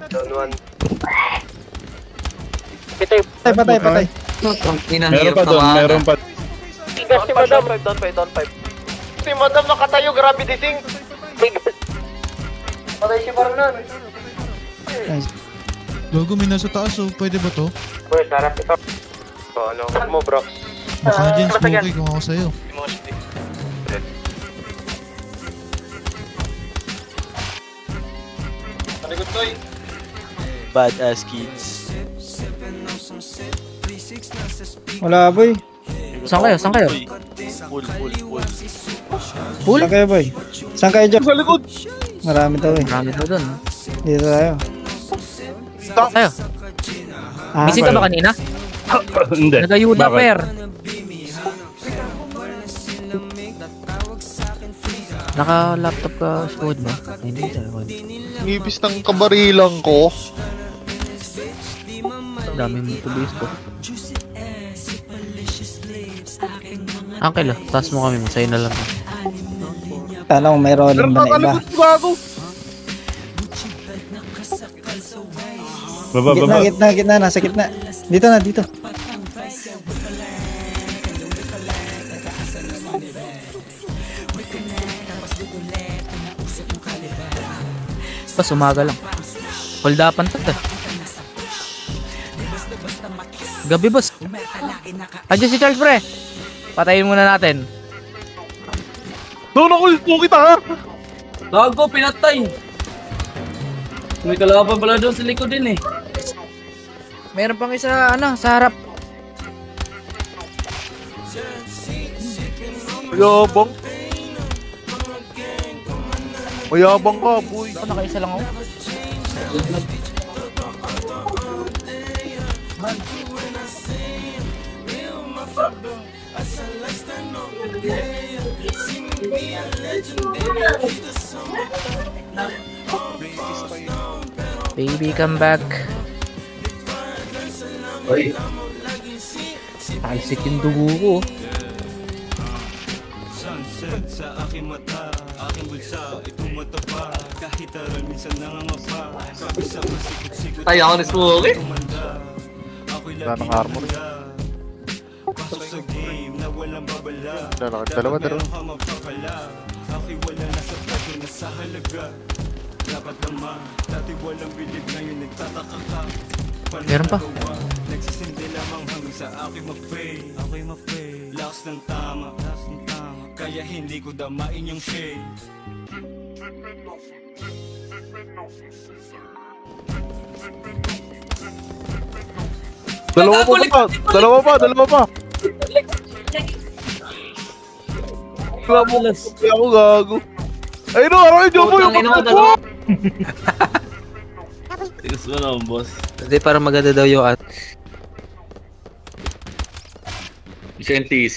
Down 1. Patay. Meron pa doon, meron pa. Si Madam. Down 5. Si Madam nakatayo, grabe dising. Patay si Barnan. Gago, may nasa taas oh. Pwede ba to? Boy, sarap ito. Ano mo, bro? Baka na dyan, Smokey, kung ako sa'yo. Talikod ko eh. Badass kids. Wala boy. Saan kayo? Pull. Pool? Saan kayo boy? Saan kayo dyan? Sa likod! Marami daw eh. Marami po dun. Dito tayo. Tayo. Missing ka ba kanina? Hindi. Nagayuda, Bakit? per. Naka-laptop ka, squad ba? Ay, hindi tayo. Ngipis ng kabarilang ko. Dami mo to base ko. Uncle, taas mo kami. Sa'yo na lang. Tala ko may rolling ba na iba? Baba. Gitna, nasa gitna. Dito na, dito. Pas, umaga lang. Holdapan to eh. Gabi, boss. Andiyan si Charles, pre. Patayin muna natin. Doon ako yung kita ha! Gago, pinatay. May kalaban pala doon sa likod din eh. Meron pang isa, sa harap. Mayabang. Mayabang ka, boy. Ako, nakaisa lang ako. Baby, come back. Oy. Talsik yung dugo ko. Tayo ako ni Smokey. Wala ng armor. Dalawa. Meron pa. Kaya hindi ko damain yung shade. Dalawa pa. Kaya ako gago. Ayun o, araw yung jobo yung dalawa. Tigas mo naman, boss. Hindi, para maganda daw yung at. Siya yung TC,